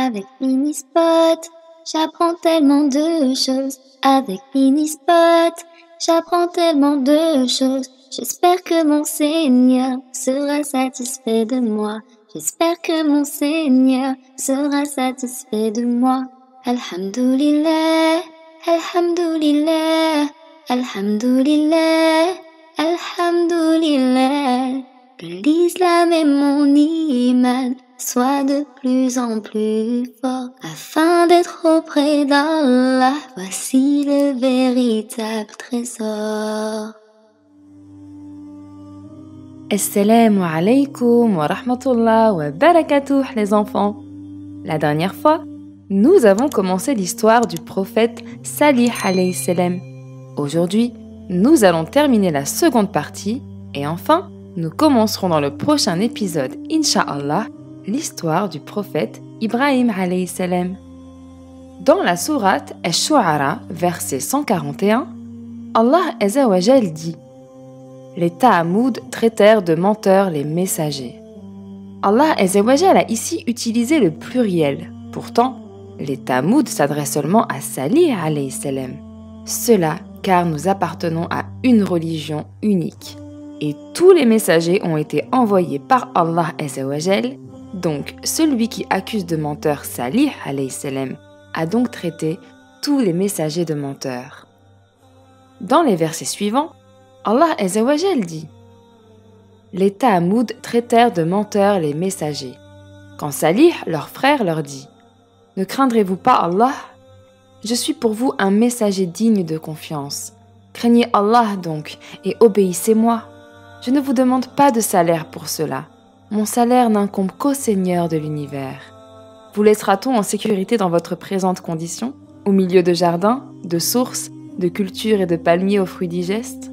Avec Minispot, j'apprends tellement de choses. Avec Minispot, j'apprends tellement de choses. J'espère que mon Seigneur sera satisfait de moi. J'espère que mon Seigneur sera satisfait de moi. Alhamdulillah, Alhamdulillah, Alhamdulillah, Alhamdulillah. Que l'islam et mon iman soient de plus en plus forts afin d'être auprès d'Allah. Voici le véritable trésor. Assalamu alaikum wa rahmatullah wa barakatuh les enfants. La dernière fois, nous avons commencé l'histoire du prophète Salih alayhi salam. Aujourd'hui, nous allons terminer la seconde partie et enfin, nous commencerons dans le prochain épisode, Inch'Allah, l'histoire du prophète Ibrahim alayhi salam. Dans la sourate Ash-Shu'ara, verset 141, Allah Azza wa Jal dit: les Ta'amoud traitèrent de menteurs les messagers. Allah Azza wa Jal a ici utilisé le pluriel. Pourtant, les Ta'amoud s'adressent seulement à Salih alayhi salam. Cela car nous appartenons à une religion unique. Et tous les messagers ont été envoyés par Allah Azza wa Jal. Donc, celui qui accuse de menteur Salih alayhi salam a donc traité tous les messagers de menteurs. Dans les versets suivants, Allah Azza wa Jal dit: les Ta'amoud traitèrent de menteurs les messagers. Quand Salih, leur frère, leur dit: ne craindrez-vous pas Allah? Je suis pour vous un messager digne de confiance. Craignez Allah donc et obéissez-moi. Je ne vous demande pas de salaire pour cela. Mon salaire n'incombe qu'au Seigneur de l'univers. Vous laissera-t-on en sécurité dans votre présente condition, au milieu de jardins, de sources, de cultures et de palmiers aux fruits digestes?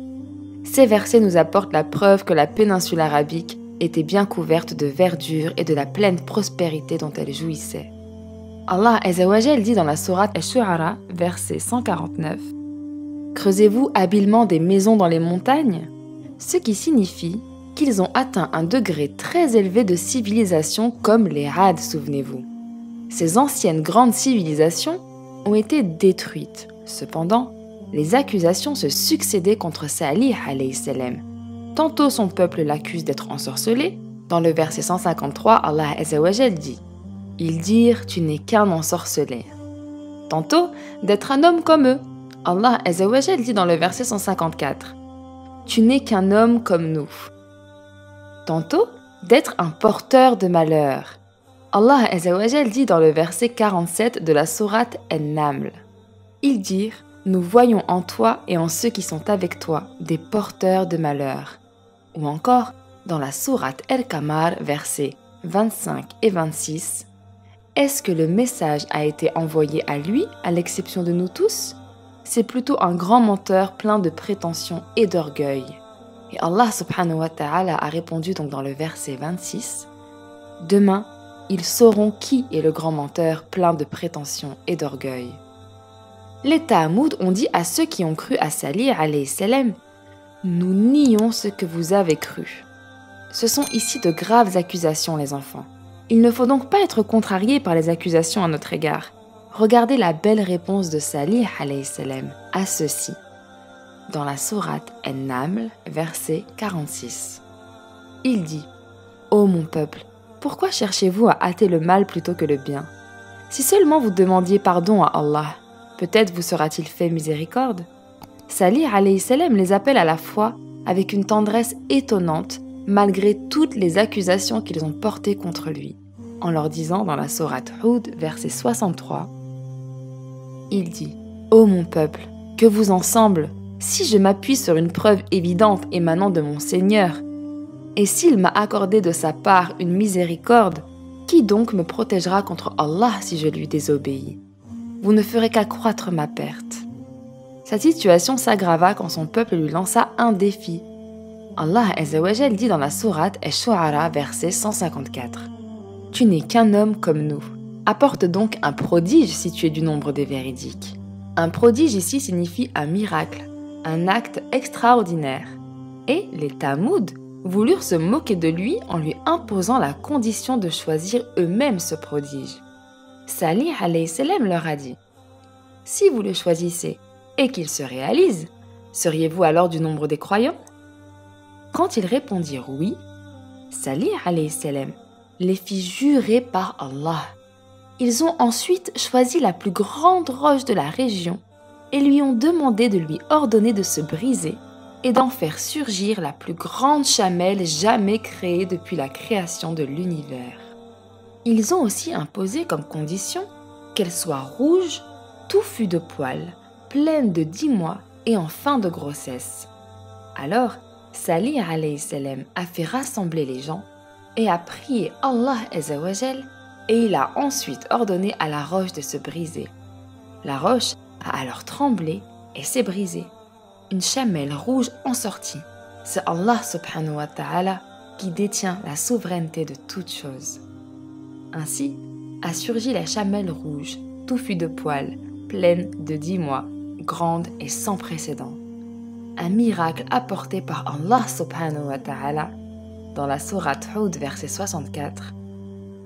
Ces versets nous apportent la preuve que la péninsule arabique était bien couverte de verdure et de la pleine prospérité dont elle jouissait. Allah Azza wa Jal dit dans la sourate Ash-Shu'ara, verset 149, « Creusez-vous habilement des maisons dans les montagnes ?» Ce qui signifie qu'ils ont atteint un degré très élevé de civilisation comme les Had, souvenez-vous. Ces anciennes grandes civilisations ont été détruites. Cependant, les accusations se succédaient contre Salih alayhi salam. Tantôt son peuple l'accuse d'être ensorcelé. Dans le verset 153, Allah Azza wa Jal dit: ils dirent: tu n'es qu'un ensorcelé. Tantôt d'être un homme comme eux. Allah Azza wa Jal dit dans le verset 154: tu n'es qu'un homme comme nous. Tantôt d'être un porteur de malheur. Allah Azza wa Jal dit dans le verset 47 de la sourate An-Naml: ils dirent: nous voyons en toi et en ceux qui sont avec toi des porteurs de malheur. Ou encore, dans la sourate Al-Qamar, versets 25 et 26, est-ce que le message a été envoyé à lui, à l'exception de nous tous? C'est plutôt un grand menteur plein de prétentions et d'orgueil. Et Allah subhanahu wa ta'ala a répondu donc dans le verset 26, « Demain, ils sauront qui est le grand menteur plein de prétentions et d'orgueil. » Les Ta'amoud ont dit à ceux qui ont cru à Salih alayhi salam: « Nous nions ce que vous avez cru. » Ce sont ici de graves accusations, les enfants. Il ne faut donc pas être contrarié par les accusations à notre égard. Regardez la belle réponse de Salih alayhi salam à ceci. Dans la sourate An-Naml, verset 46. Il dit: « Ô mon peuple, pourquoi cherchez-vous à hâter le mal plutôt que le bien? Si seulement vous demandiez pardon à Allah, peut-être vous sera-t-il fait miséricorde. » Salih alayhi salam les appelle à la foi avec une tendresse étonnante malgré toutes les accusations qu'ils ont portées contre lui, en leur disant dans la sourate Hud, verset 63, il dit: « Ô mon peuple, que vous en semble, si je m'appuie sur une preuve évidente émanant de mon Seigneur, et s'il m'a accordé de sa part une miséricorde, qui donc me protégera contre Allah si je lui désobéis? Vous ne ferez qu'accroître ma perte. » Sa situation s'aggrava quand son peuple lui lança un défi. Allah Azza wa Jal dit dans la sourate Ash-Shu'ara, verset 154, « Tu n'es qu'un homme comme nous. Apporte donc un prodige si tu es du nombre des véridiques. » Un prodige ici signifie un miracle, un acte extraordinaire. Et les Ta'amoud voulurent se moquer de lui en lui imposant la condition de choisir eux-mêmes ce prodige. Salih alayhi salam leur a dit « Si vous le choisissez et qu'il se réalise, seriez-vous alors du nombre des croyants ?» Quand ils répondirent oui, Salih alayhi salam les fit jurer par Allah. Ils ont ensuite choisi la plus grande roche de la région et lui ont demandé de lui ordonner de se briser et d'en faire surgir la plus grande chamelle jamais créée depuis la création de l'univers. Ils ont aussi imposé comme condition qu'elle soit rouge, touffue de poils, pleine de 10 mois et en fin de grossesse. Alors, Salih alayhi salam a fait rassembler les gens et a prié Allah Azza wa Jal, et il a ensuite ordonné à la roche de se briser. La roche a alors tremblé et s'est brisée. Une chamelle rouge en sortit. C'est Allah subhanahu wa ta'ala qui détient la souveraineté de toutes choses. Ainsi a surgi la chamelle rouge, touffue de poils, pleine de 10 mois, grande et sans précédent. Un miracle apporté par Allah subhanahu wa ta'ala dans la sourate Hud verset 64.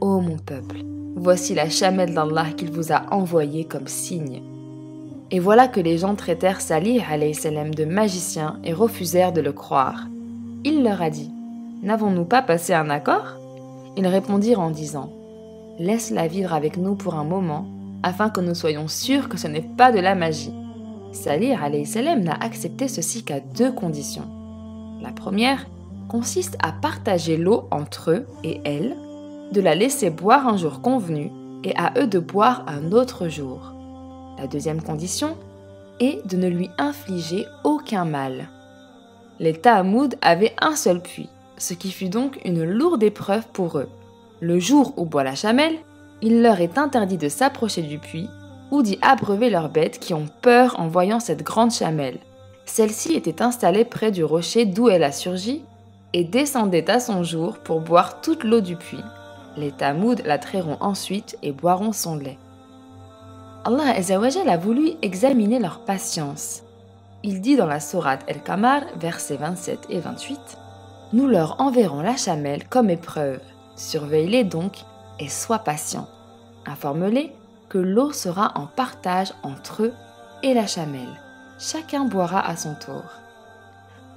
Ô mon peuple, voici la chamelle d'Allah qu'il vous a envoyée comme signe. Et voilà que les gens traitèrent Salih alayhi salam de magicien et refusèrent de le croire. Il leur a dit, n'avons-nous pas passé un accord? Ils répondirent en disant, laisse-la vivre avec nous pour un moment, afin que nous soyons sûrs que ce n'est pas de la magie. Salih alayhi salam n'a accepté ceci qu'à 2 conditions. La première consiste à partager l'eau entre eux et elle, de la laisser boire un jour convenu et à eux de boire un autre jour. La deuxième condition est de ne lui infliger aucun mal. Les Tahamoud avaient un seul puits, ce qui fut donc une lourde épreuve pour eux. Le jour où boit la chamelle, il leur est interdit de s'approcher du puits ou d'y abreuver leurs bêtes qui ont peur en voyant cette grande chamelle. Celle-ci était installée près du rocher d'où elle a surgi et descendait à son jour pour boire toute l'eau du puits. Les Tahamoud la trairont ensuite et boiront son lait. Allah Azza wa Jal a voulu examiner leur patience. Il dit dans la sourate El-Qamar, versets 27 et 28, « Nous leur enverrons la chamelle comme épreuve. Surveille-les donc et sois patient. Informe-les que l'eau sera en partage entre eux et la chamelle. Chacun boira à son tour. »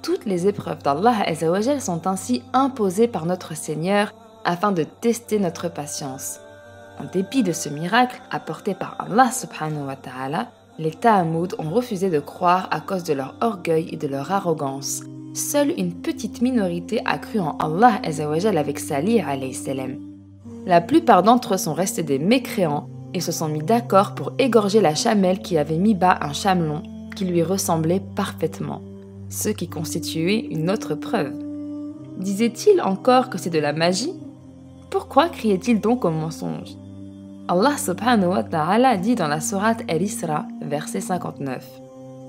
Toutes les épreuves d'Allah Azza wa Jal sont ainsi imposées par notre Seigneur afin de tester notre patience. En dépit de ce miracle apporté par Allah subhanahu wa ta'ala, les Tahamoud ont refusé de croire à cause de leur orgueil et de leur arrogance. Seule une petite minorité a cru en Allah Azza wa Jal avec Salih alayhi salam. La plupart d'entre eux sont restés des mécréants et se sont mis d'accord pour égorger la chamelle qui avait mis bas un chamelon qui lui ressemblait parfaitement, ce qui constituait une autre preuve. Disait-il encore que c'est de la magie? Pourquoi criait-il donc au mensonge? Allah subhanahu wa ta'ala dit dans la sourate Al-Isra, verset 59.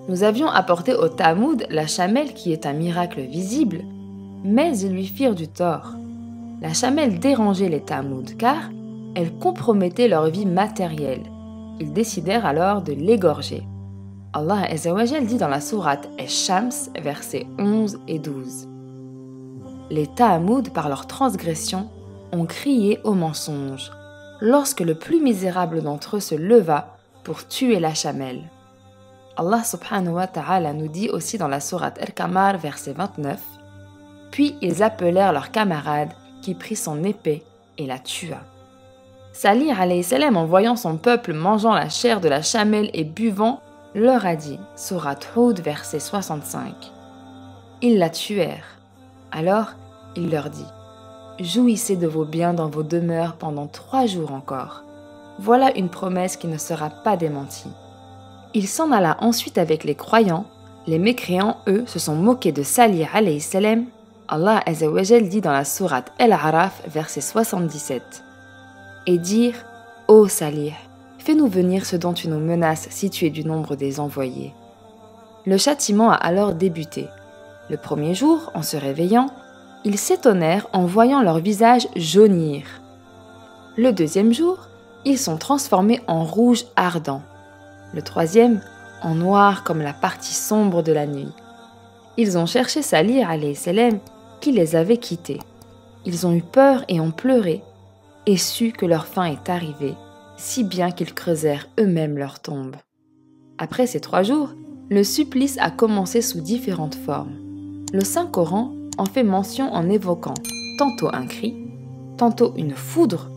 Nous avions apporté au Tahamoud la chamelle qui est un miracle visible, mais ils lui firent du tort. La chamelle dérangeait les Tahamoud car elle compromettait leur vie matérielle. Ils décidèrent alors de l'égorger. Allah Azza wa Jal dit dans la sourate Al-Shams, versets 11 et 12. Les Tahamoud, par leur transgression, ont crié au mensonge, lorsque le plus misérable d'entre eux se leva pour tuer la chamelle. Allah subhanahu wa ta'ala nous dit aussi dans la sourate Al-Qamar, verset 29, « Puis ils appelèrent leur camarade qui prit son épée et la tua. » Salih alayhi salam, en voyant son peuple mangeant la chair de la chamelle et buvant, leur a dit, sourate Hud, verset 65. Ils la tuèrent. Alors, il leur dit, « Jouissez de vos biens dans vos demeures pendant 3 jours encore. Voilà une promesse qui ne sera pas démentie. » Il s'en alla ensuite avec les croyants. Les mécréants, eux, se sont moqués de Salih alayhi salam. Allah Azza wa Jal dit dans la sourate Al-Araf, verset 77. Et dire, « Ô Salih, fais-nous venir ce dont tu nous menaces si tu es du nombre des envoyés. » Le châtiment a alors débuté. Le premier jour, en se réveillant, ils s'étonnèrent en voyant leur visage jaunir. Le deuxième jour, ils sont transformés en rouge ardent. Le troisième, en noir comme la partie sombre de la nuit. Ils ont cherché Salih alayhi salam qui les avait quittés. Ils ont eu peur et ont pleuré, et su que leur fin est arrivée, si bien qu'ils creusèrent eux-mêmes leur tombe. Après ces 3 jours, le supplice a commencé sous différentes formes. Le Saint-Coran en fait mention en évoquant tantôt un cri, tantôt une foudre,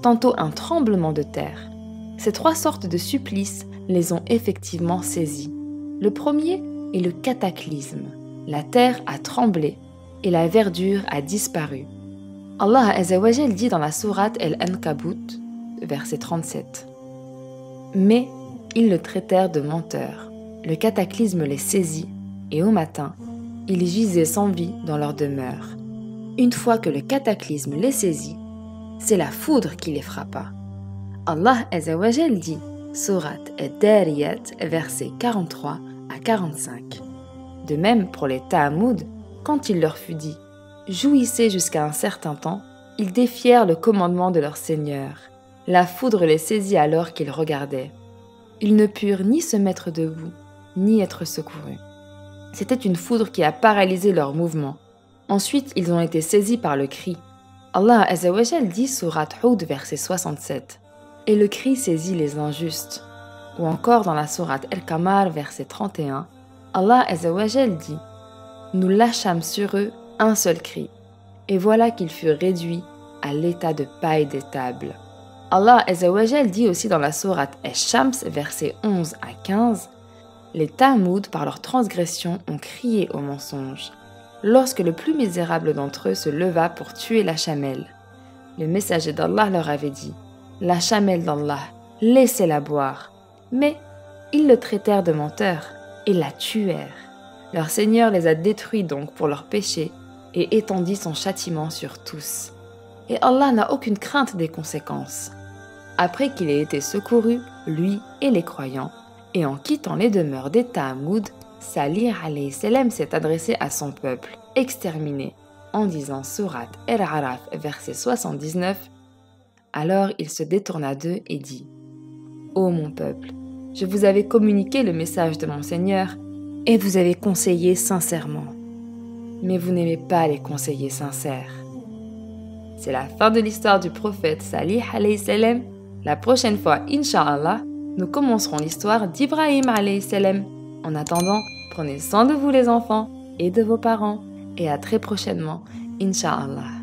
tantôt un tremblement de terre. Ces 3 sortes de supplices les ont effectivement saisis. Le premier est le cataclysme. La terre a tremblé et la verdure a disparu. Allah Azza wa Jal dit dans la sourate Al-Ankabut, verset 37. Mais ils le traitèrent de menteur. Le cataclysme les saisit et au matin, ils gisaient sans vie dans leur demeure. Une fois que le cataclysme les saisit, c'est la foudre qui les frappa. Allah Azza wa Jal dit, sourate Ad-Dariyat, versets 43 à 45. De même pour les Ta'amoud, quand il leur fut dit « Jouissez jusqu'à un certain temps », ils défièrent le commandement de leur Seigneur. La foudre les saisit alors qu'ils regardaient. Ils ne purent ni se mettre debout, ni être secourus. C'était une foudre qui a paralysé leurs mouvements. Ensuite, ils ont été saisis par le cri. Allah Azza wa Jal dit sourate Hud, verset 67. Et le cri saisit les injustes. Ou encore dans la sourate Al-Qamar, verset 31, Allah Azza wa Jal dit « Nous lâchâmes sur eux un seul cri, et voilà qu'ils furent réduits à l'état de paille des tables. » Allah Azza wa Jal dit aussi dans la sourate Ash-Shams, versets 11 à 15, « Les Ta'amoud, par leur transgression, ont crié au mensonge, lorsque le plus misérable d'entre eux se leva pour tuer la chamelle. Le messager d'Allah leur avait dit, « La chamelle d'Allah, laissez-la boire. » Mais ils le traitèrent de menteur et la tuèrent. Leur Seigneur les a détruits donc pour leurs péchés et étendit son châtiment sur tous. Et Allah n'a aucune crainte des conséquences. Après qu'il ait été secouru, lui et les croyants, et en quittant les demeures des Ta'amoud, Salih alayhi salam s'est adressé à son peuple, exterminé, en disant sourate Al-Araf, verset 79. Alors il se détourna d'eux et dit « Ô mon peuple, je vous avais communiqué le message de mon Seigneur, et vous avez conseillé sincèrement. Mais vous n'aimez pas les conseillers sincères. » C'est la fin de l'histoire du prophète Salih alayhi salam. La prochaine fois, Inch'Allah, nous commencerons l'histoire d'Ibrahim alayhi salam. En attendant, prenez soin de vous les enfants et de vos parents. Et à très prochainement, Inch'Allah.